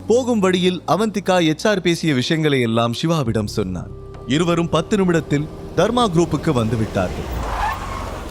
போகும் வழியில் அவந்திகா HR பேசிய விஷயங்களை எல்லாம் சிவாவிடம் சொன்னார். இருவரும் 10 நிமிடத்தில் தர்மா குரூப்புக்கு வந்து விட்டார்கள்.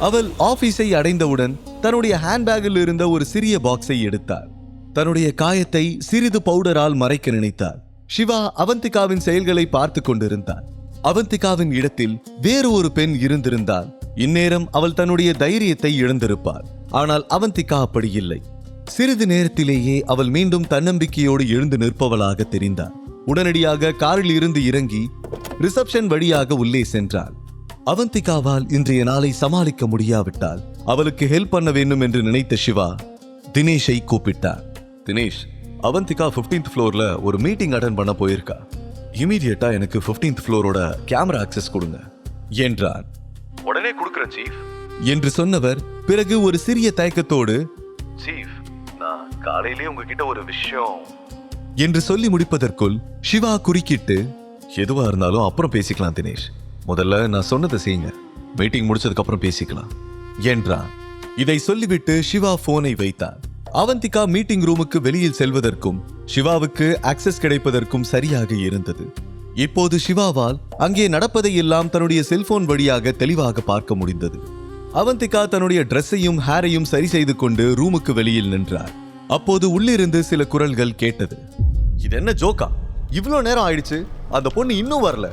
அவள் ஆபீஸை அடைந்தவுடன் தன்னுடைய ஹேண்ட்பேக்கில் இருந்த ஒரு சிறிய பாக்ஸை எடுத்தார். தன்னுடைய காயத்தை சிறிது பவுடரால் மறைக்க நினைத்தார். சிவா அவந்திகாவின் செயல்களை பார்த்து கொண்டிருந்தார். அவந்திகாவின் இடத்தில் வேறு ஒரு பெண் இருந்திருந்தால் இந்நேரம் அவள் தன்னுடைய தைரியத்தை இழந்திருப்பார். ஆனால் அவந்திகா அப்படி இல்லை. சிறிது நேரத்திலேயே அவள் மீண்டும் தன்னம்பிக்கையோடு எழுந்து நிற்பவளாக தெரிந்தார். உடனடியாக காரில் இருந்து இறங்கி ரிசப்ஷன் வழியாக உள்ளே சென்றாள். அவந்திகாவால் இன்றைய நாளை சமாளிக்க முடியாவிட்டால் அவளுக்கு ஹெல்ப் பண்ண வேண்டும் என்று நினைத்த சிவா தினேஷை கூப்பிட்டார். தினேஷ், அவந்திகா 15th ஃப்ளோர்ல ஒரு மீட்டிங் அட்டெண்ட் பண்ண போயிருக்கா. இமீடியட்டா எனக்கு 15th ஃப்ளோரோட கேமரா ஆக்சஸ் கொடுங்க என்றார். உடனே கொடுக்குறேன் சீஃப் என்று சொன்னவர் பிறகு ஒரு சிறிய தயக்கத்தோடு சீஃப், நான் காலையிலேயே உங்ககிட்ட ஒரு விஷயம் என்று சொல்லி முடிப்பதற்குள் சிவா குறுக்கிட்டு, எதுவா இருந்தாலும் அப்புறம் பேசிக்கலாம் தினேஷ், முதல்ல நான் சொன்னதை செய்யுங்க, மீட்டிங் முடிச்சதுக்கு அப்புறம் பேசிக்கலாம் என்றான். இதை சொல்லிவிட்டு சிவா போனை வைத்தார். அவந்திகா மீட்டிங் ரூமுக்கு வெளியில் செல்வதற்கும் சிவாவுக்கு ஆக்சஸ் கிடைப்பதற்கும் சரியாக இருந்தது. இப்போது சிவாவால் அங்கே நடப்பதை எல்லாம் தன்னுடைய செல்போன் வழியாக தெளிவாக பார்க்க முடிந்தது. அவந்திகா தன்னுடைய டிரெஸ்ஸையும் ஹேரையும் சரி செய்து கொண்டு ரூமுக்கு வெளியில் நின்றார். அப்போது உள்ளிருந்து சில குரல்கள் கேட்டது. இது என்ன ஜோக்கா? இவ்வளோ நேரம் ஆயிடுச்சு, அந்த பொண்ணு இன்னும் வரல.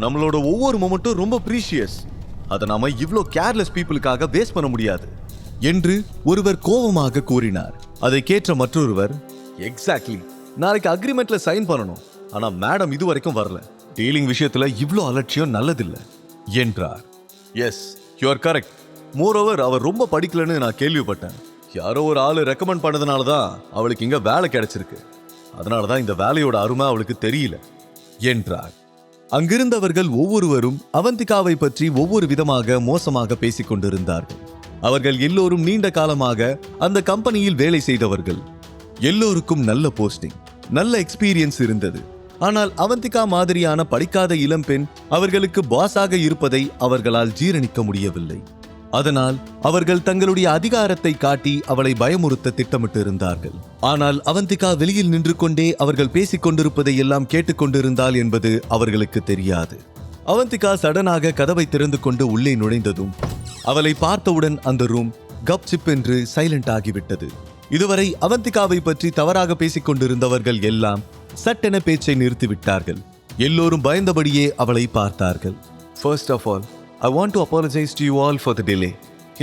நம்மளோட ஒவ்வொரு மொமெண்ட்டும் ரொம்ப ப்ரீஷியஸ். அதை நாம இவ்வளோ கேர்லெஸ் பீப்புளுக்காக வேஸ்ட் பண்ண முடியாது என்று ஒருவர் கோபமாக கூறினார். அதை கேட்ட மற்றொருவர், எக்ஸாக்ட்லி, நாளைக்கு அக்ரிமெண்ட்ல சைன் பண்ணணும், ஆனா மேடம் இது வரைக்கும் வரல. டீலிங் விஷயத்துல இவ்வளோ அலட்சியம் நல்லதில்லை என்றார். Yes, you are correct. Moreover அவர் ரொம்ப படிக்கலன்னு நான் கேள்விப்பட்டேன். யாரோ ஒரு ஆளு ரெக்கமெண்ட் பண்ணதுனால தான் அவளுக்கு இங்க வேலை கிடைச்சிருக்கு. அதனால தான் இந்த வேலையோட அருமை அவளுக்கு தெரியல என்றார். அங்கிருந்தவர்கள் ஒவ்வொருவரும் அவந்திகாவை பற்றி ஒவ்வொரு விதமாக மோசமாக பேசிக் கொண்டிருந்தார்கள். அவர்கள் எல்லோரும் நீண்ட காலமாக அந்த கம்பெனியில் வேலை செய்தவர்கள். எல்லோருக்கும் நல்ல போஸ்டிங், நல்ல எக்ஸ்பீரியன்ஸ் இருந்தது. ஆனால் அவந்திகா மாதிரியான படிக்காத இளம்பெண் அவர்களுக்கு பாஸாக இருப்பதை அவர்களால் ஜீரணிக்க முடியவில்லை. அதனால் அவர்கள் தங்களுடைய அதிகாரத்தை காட்டி அவளை பயமுறுத்த திட்டமிட்டு இருந்தார்கள். ஆனால் அவந்திகா வெளியில் நின்று கொண்டே அவர்கள் பேசிக் கொண்டிருப்பதை எல்லாம் கேட்டுக்கொண்டிருந்தாள் என்பது அவர்களுக்கு தெரியாது. அவந்திகா சடனாக கதவை திறந்து கொண்டு உள்ளே நுழைந்ததும் அவளை பார்த்தவுடன் அந்த ரூம் கப் சிப் என்று சைலண்ட் ஆகிவிட்டது. இதுவரை அவந்திகாவை பற்றி தவறாக பேசிக் கொண்டிருந்தவர்கள் எல்லாம் சட்டென பேச்சை நிறுத்திவிட்டார்கள். எல்லோரும் பயந்தபடியே அவளை பார்த்தார்கள். First of all, I want to apologize to you all for the delay.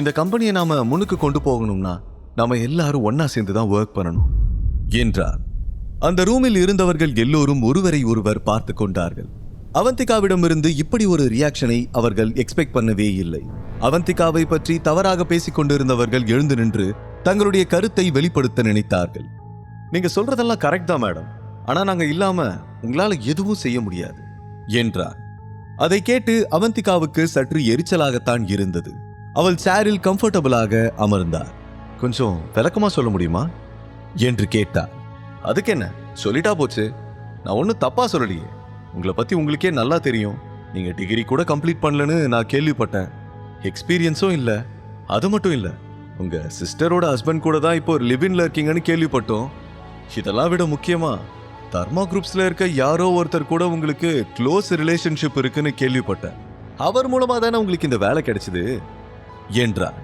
இந்த கம்பெனியை நாம முன்னுக்கு கொண்டு போகணும்னா நாம எல்லாரும் ஒன்னா சேர்ந்து தான் ஒர்க் பண்ணணும் என்றார். அந்த ரூமில் இருந்தவர்கள் எல்லோரும் ஒருவரை ஒருவர் பார்த்து கொண்டார்கள். அவந்திகாவிடமிருந்து இப்படி ஒரு ரியாக்ஷனை அவர்கள் எக்ஸ்பெக்ட் பண்ணவே இல்லை. அவந்திகாவை பற்றி தவறாக பேசிக் கொண்டிருந்தவர்கள் எழுந்து நின்று தங்களுடைய கருத்தை வெளிப்படுத்த நினைத்தார்கள். நீங்க சொல்றதெல்லாம் கரெக்ட் தான் மேடம், ஆனா நாங்க இல்லாம உங்களால எதுவும் செய்ய முடியாது என்றார். அதை கேட்டு அவந்திகாவுக்கு சற்று எரிச்சலாகத்தான் இருந்தது. அவள் சேரில் கம்ஃபர்டபுளாக அமர்ந்தார். கொஞ்சம் விளக்கமா சொல்ல முடியுமா என்று கேட்டார். அதுக்கு என்ன, சொல்லிட்டா போச்சு. நான் ஒன்னும் தப்பா சொல்லலையே. உங்களை பத்தி உங்களுக்கே நல்லா தெரியும். நீங்க டிகிரி கூட கம்ப்ளீட் பண்ணலன்னு நான் கேள்விப்பட்டேன். எக்ஸ்பீரியன்ஸும் இல்ல. அது மட்டும் இல்ல, உங்க சிஸ்டரோட ஹஸ்பண்ட் கூட தான் இப்போ லிவ்இன்ல இருக்கீங்கன்னு கேள்விப்பட்டோம். இதெல்லாம் விட முக்கியமா தர்மா குரூப்ஸ்ல இருக்க யாரோ ஒருத்தர் கூட உங்களுக்கு க்ளோஸ் ரிலேஷன்ஷிப் இருக்குன்னு கேள்விப்பட்டேன். அவர் மூலமா தானே உங்களுக்கு இந்த வேலை கிடைச்சது என்றார்.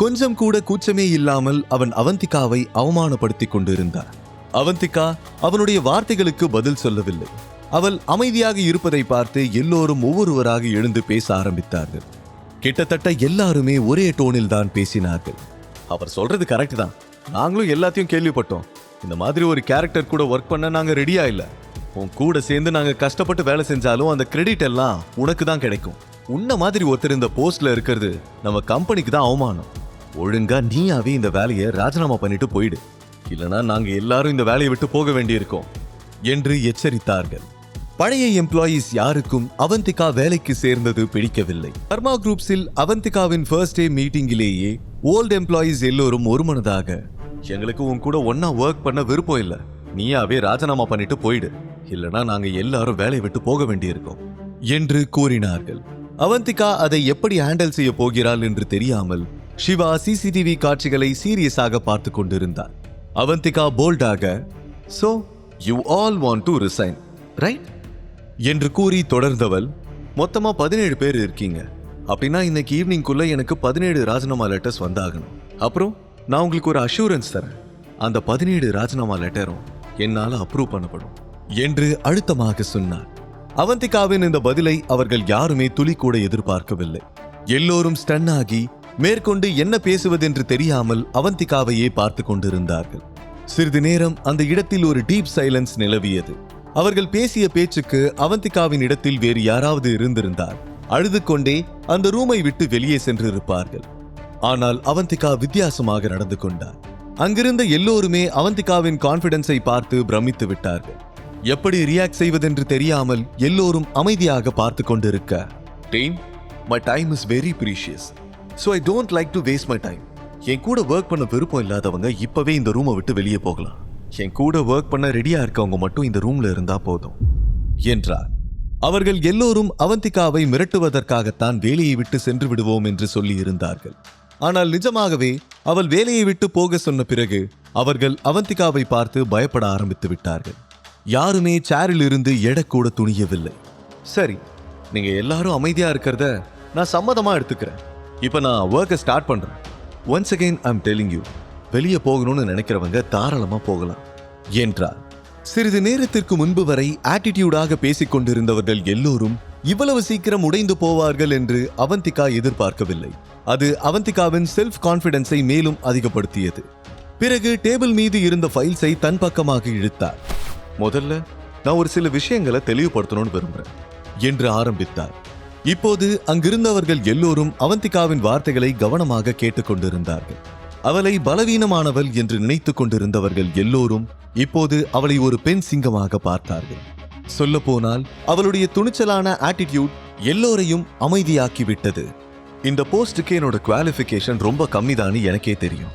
கொஞ்சம் கூட கூச்சமே இல்லாமல் அவன் அவந்திகாவை அவமானப்படுத்திக் கொண்டிருந்தார். அவந்திகா அவனுடைய வார்த்தைகளுக்கு பதில் சொல்லவில்லை. அவள் அமைதியாக இருப்பதை பார்த்து எல்லோரும் ஒவ்வொருவராக எழுந்து பேச ஆரம்பித்தார்கள். கிட்டத்தட்ட எல்லாருமே ஒரே டோனில் தான் பேசினார்கள். அவர் சொல்றது கரெக்ட் தான். நாங்களும் எல்லாத்தையும் கேள்விப்பட்டோம். இந்த மாதிரி ஒரு கேரக்டர் கூட ஒர்க் பண்ண நாங்க ரெடியா இல்ல. உன் கூட சேர்ந்து நாங்க கஷ்டப்பட்டு வேலை செஞ்சாலும் அந்த கிரெடிட் எல்லாம் உனக்கு தான் கிடைக்கும். உன்ன மாதிரி ஒருத்தர் இந்த போஸ்ட்ல இருக்கிறது நம்ம கம்பெனிக்கு தான் அவமானம். ஒழுங்கா நீயாவே இந்த வேலையை ராஜினாமா பண்ணிட்டு போயிடு, இல்லனா நாங்க எல்லாரும் இந்த வேலையை விட்டு போக வேண்டியிருக்கோம் என்று எச்சரித்தார்கள். பழைய எம்ப்ளாயீஸ் யாருக்கும் அவந்திகா வேலைக்கு சேர்ந்தது பிடிக்கவில்லை. தர்மா குரூப்ஸில் அவந்திகாவின் ஃபர்ஸ்ட் டே மீட்டிங்கிலேயே ஓல்ட் எம்ப்ளாயீஸ் எல்லோரும் ஒருமனதாக, எங்களுக்கு உன் கூட ஒன்னா ஒர்க் பண்ண விருப்பம் இல்ல, நீயாவே ராஜினாமா பண்ணிட்டு போயிடு, இல்லனா நாங்க எல்லாரும் வேலையை விட்டு போக வேண்டியிருக்கோம் என்று கூறினார்கள். அவந்திகா அதை எப்படி ஹேண்டில் செய்ய போகிறாள் என்று தெரியாமல் சிவா சிசிடிவி காட்சிகளை சீரியஸாக பார்த்து கொண்டிருந்தார். அவந்திகா போல்டாக, so you all want to resign, right? என்று கூறி தொடர்ந்தவள், மொத்தமா 17 பேர் இருக்கீங்க. அப்படின்னா இன்னைக்கு ஈவினிங்குள்ள எனக்கு 17 ராஜினாமா லெட்டர்ஸ் வந்தாகணும். அப்புறம் நான் உங்களுக்கு ஒரு அஷூரன்ஸ் தரேன், அந்த 17 ராஜினாமா லெட்டரும் என்னால அப்ரூவ் பண்ணப்படும் என்று அழுத்தமாக சொன்னார். அவந்திகாவின் இந்த பதிலை அவர்கள் யாருமே துளி கூட எதிர்பார்க்கவில்லை. எல்லோரும் ஸ்டன் ஆகி மேற்கொண்டு என்ன பேசுவதென்று தெரியாமல் அவந்திகாவையே பார்த்து கொண்டிருந்தார்கள். சிறிது நேரம் அந்த இடத்தில் ஒரு டீப் சைலன்ஸ் நிலவியது. அவர்கள் பேசிய பேச்சுக்கு அவந்திகாவின் இடத்தில் வேறு யாராவது இருந்திருந்தால் அழுது கொண்டே அந்த ரூமை விட்டு வெளியே சென்றிருப்பார்கள். ஆனால் அவந்திகா வித்தியாசமாக நடந்து கொண்டார். அங்கிருந்த எல்லோருமே அவந்திகாவின் கான்பிடன்ஸை பார்த்து பிரமித்து விட்டார்கள். எப்படி ரியாக்ட் செய்வதென்று தெரியாமல் எல்லோரும் அமைதியாக பார்த்து கொண்டிருக்க, team, my time is very precious, so I don't like to waste my time. என் கூட ஒர்க் பண்ண விருப்பம் இல்லாதவங்க இப்பவே இந்த ரூமை விட்டு வெளியே போகலாம். என் கூட ஒர்க் பண்ண ரெடியா இருக்கவங்க மட்டும் இந்த ரூம்ல இருந்தா போதும் என்றார். அவர்கள் எல்லோரும் அவந்திகாவை மிரட்டுவதற்காகத்தான் வேலையை விட்டு சென்று விடுவோம் என்று சொல்லி இருந்தார்கள். ஆனால் நிஜமாகவே அவள் வேலையை விட்டு போக சொன்ன பிறகு அவர்கள் அவந்திகாவை பார்த்து பயப்பட ஆரம்பித்து விட்டார்கள். யாருமே சேரில் இருந்து எழக்கூட துணியவில்லை. சரி, நீங்க எல்லாரும் அமைதியா இருக்கிறத நான் சம்மதமா எடுத்துக்கிறேன். இப்ப நான் ஒர்க்கை ஸ்டார்ட் பண்றேன். Once again I am telling you, வெளியே போகணும்னு நினைக்கிறவங்க தாராளமா போகலாம் என்றார். சிறிது நேரத்திற்கு முன்பு வரை ஆட்டிடியூடாக பேசிக் கொண்டிருந்தவர்கள் எல்லோரும் இவ்வளவு சீக்கிரம் உடைந்து போவார்கள் என்று அவந்திகா எதிர்பார்க்கவில்லை. அது அவந்திகாவின் செல்ஃப் கான்பிடன்ஸை மேலும் அதிகப்படுத்தியது. பிறகு டேபிள் மீது இருந்த ஃபைல்ஸை தன் பக்கமாக இழுத்தார். முதல்ல நான் ஒரு சில விஷயங்களை தெளிவுபடுத்தணும்னு விரும்புறேன் என்று ஆரம்பித்தார். இப்போது அங்கிருந்தவர்கள் எல்லோரும் அவந்திகாவின் வார்த்தைகளை கவனமாக கேட்டுக்கொண்டிருந்தார்கள். அவளை பலவீனமானவள் என்று நினைத்துக் கொண்டிருந்தவர்கள் எல்லோரும் இப்போது அவளை ஒரு பெண் சிங்கமாக பார்த்தார்கள். சொல்ல போனால் அவளுடைய துணிச்சலான ஆட்டிடியூட் எல்லோரையும் அமைதியாக்கிவிட்டது. இந்த போஸ்டுக்கு என்னோட குவாலிஃபிகேஷன் ரொம்ப கம்மிதான்னு எனக்கே தெரியும்.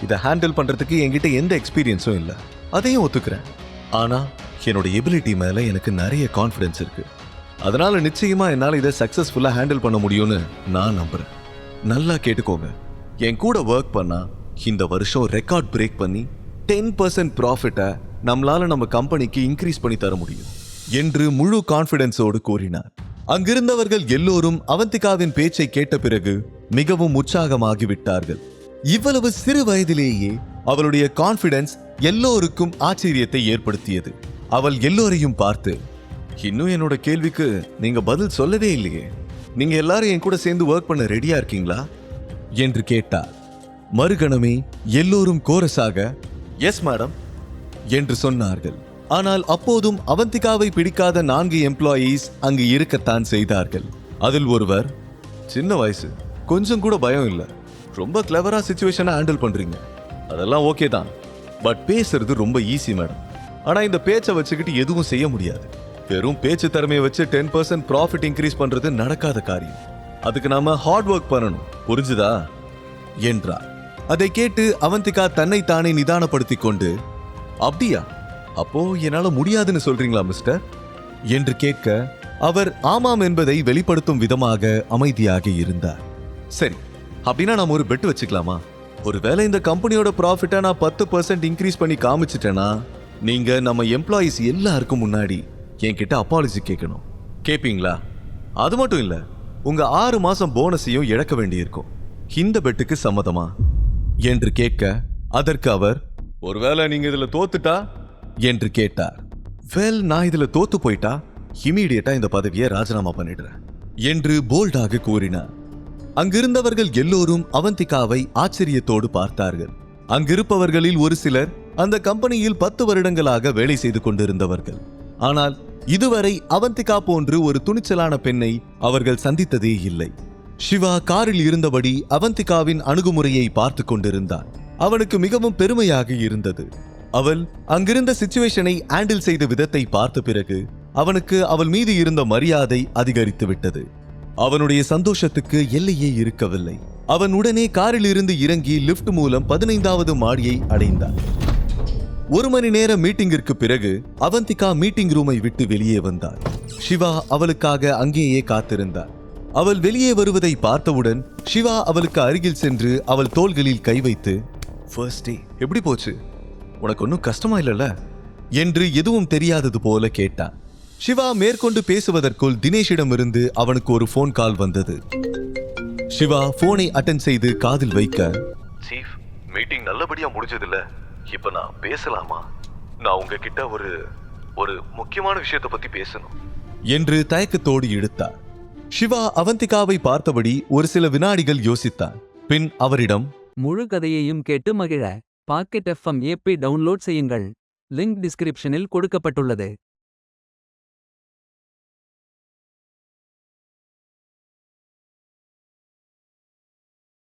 இதை ஹேண்டில் பண்றதுக்கு என்கிட்ட எந்த எக்ஸ்பீரியன்ஸும் இல்லை, அதையும் ஒத்துக்கிறேன். ஆனா என்னோட எபிலிட்டி மேல எனக்கு நிறைய கான்ஃபிடன்ஸ் இருக்கு. அதனால நிச்சயமா என்னால் இதை சக்சஸ்ஃபுல்லா ஹேண்டில் பண்ண முடியும்னு நான் நம்புறேன். நல்லா கேட்டுக்கோங்க, என் கூட ஒர்க் பண்ணா இந்த வருஷம் ரெக்கார்ட் பிரேக் பண்ணி 10% ப்ராஃபிட்டை நம்மளால நம்ம கம்பெனிக்கு இன்க்ரீஸ் பண்ணி தர முடியும் என்று முழு கான்பிடன்ஸோடு கூறினார். அங்கிருந்தவர்கள் எல்லோரும் அவந்திகாவின் பேச்சை கேட்ட பிறகு மிகவும் உற்சாகமாகிவிட்டார்கள். இவ்வளவு சிறு வயதிலேயே அவளுடைய கான்பிடன்ஸ் எல்லோருக்கும் ஆச்சரியத்தை ஏற்படுத்தியது. அவள் எல்லோரையும் பார்த்து, இன்னும் என்னோட கேள்விக்கு நீங்க பதில் சொல்லவே இல்லையே. நீங்க எல்லாரும் என் கூட சேர்ந்து ஒர்க் பண்ண ரெடியா இருக்கீங்களா என்று கேட்டார். மறுகணமே எல்லோரும் கோரஸாக எஸ் மேடம் என்று சொன்னார்கள். ஆனால் அப்போதும் அவந்திகாவை பிடிக்காத 4 எம்ப்ளாயீஸ் அங்கு இருக்கத்தான் செய்தார்கள். அதில் ஒருவர், சின்ன வயசு, கொஞ்சம் கூட பயம் இல்லை, ரொம்ப கிளவரா சிச்சுவேஷனை ஹேண்டில் பண்றீங்க, அதெல்லாம் ஓகே தான். பட் பேசுறது ரொம்ப ஈஸி மேடம். ஆனா இந்த பேச்சை வச்சுக்கிட்டு எதுவும் செய்ய முடியாது. வெறும் பேச்சு திறமையை வச்சு 10% ப்ராஃபிட் இன்க்ரீஸ் பண்றது நடக்காத காரியம். அதுக்கு நாம ஹார்ட் ஒர்க் பண்ணணும், புரிஞ்சுதா என்றார். அதை கேட்டு அவந்திகா தன்னை தானே நிதானப்படுத்திக் கொண்டு, அப்படியா, அப்போ என்னால முடியாதுன்னு சொல்றீங்களா மிஸ்டர் என்று கேட்க, அவர் ஆமாம் என்பதை வெளிப்படுத்தும் விதமாக அமைதியாக இருந்தார். சரி, அப்படின்னா நாம ஒரு பெட் வச்சுக்கலாமா? ஒருவேளை இந்த கம்பெனியோட ப்ராஃபிட்டை நான் 10% இன்க்ரீஸ் பண்ணி காமிச்சிட்டேன்னா நீங்க நம்ம எம்ப்ளாயிஸ் எல்லாருக்கும் முன்னாடி என்கிட்ட அப்பாலஜி கேட்கணும். கேட்பீங்களா? அது மட்டும் இல்ல, உங்க 6 மாசம் போனஸையும் இழக்க வேண்டியிருக்கும். இந்த பெட்டுக்கு சம்மதமா என்று கேட்க, அதற்கு அவர், ஒருவேளை நீங்க இதுல தோத்துட்டா என்று கேட்டார். வெல், நான் இதுல தோத்து போயிட்டா இமீடியட்டா இந்த பதவியை ராஜினாமா பண்ணிடுறேன் என்று போல்டாக கூறினார். அங்கிருந்தவர்கள் எல்லோரும் அவந்திகாவை ஆச்சரியத்தோடு பார்த்தார்கள். அங்கிருப்பவர்களில் ஒரு சிலர் அந்த கம்பெனியில் 10 வருடங்களாக வேலை செய்து கொண்டிருந்தவர்கள். ஆனால் இதுவரை அவந்திகா போன்று ஒரு துணிச்சலான பெண்ணை அவர்கள் சந்தித்ததே இல்லை. சிவா காரில் இருந்தபடி அவந்திகாவின் அணுகுமுறையை பார்த்து கொண்டிருந்தான். அவனுக்கு மிகவும் பெருமையாக இருந்தது. அவள் அங்கிருந்த சிச்சுவேஷனை ஹேண்டில் செய்த விதத்தை பார்த்த பிறகு அவனுக்கு அவள் மீது இருந்த மரியாதை அதிகரித்து விட்டது. அவனுடைய சந்தோஷத்துக்கு எல்லையே இருக்கவில்லை. அவன் உடனே காரில் இருந்து இறங்கி லிப்ட் மூலம் 15வது மாடியை அடைந்தான். 1 மணி நேர மீட்டிங்கிற்கு பிறகு அவந்திகா மீட்டிங் ரூமை விட்டு வெளியே வந்தாள். சிவா அவளுக்காக அங்கேயே காத்திருந்தார். அவள் வெளியே வருவதை பார்த்தவுடன் சிவா அவளுக்கு அருகில் சென்று அவள் தோள்களில் கை வைத்து, ஃபர்ஸ்ட் டே எப்படி போச்சு? உனக்கு ஒன்றும் கஷ்டமா இல்லைல்ல? என்று எதுவும் தெரியாதது போல கேட்டான். சிவா மேற்கொண்டு பேசுவதற்குள் தினேஷிடமிருந்து அவனுக்கு ஒரு ஃபோன் கால் வந்தது. சிவா போனை அட்டென்ட் செய்து காதில் வைக்க, சீஃப், மீட்டிங் நல்லபடியா முடிஞ்சதில்ல. இப்ப நான் பேசலாமா? நான் உங்ககிட்ட ஒரு முக்கியமான விஷயத்தை பத்தி பேசணும் என்று தயக்கத்தோடு இழுத்தார். சிவா அவந்திகாவை பார்த்தபடி ஒரு சில வினாடிகள் யோசித்தான். பின் அவரிடம், முழு கதையையும் கேட்டு மகிழ பாக்கெட் FM ஏபி டவுன்லோட் செய்யுங்கள். லிங்க் டிஸ்கிரிப்ஷனில் கொடுக்கப்பட்டுள்ளது.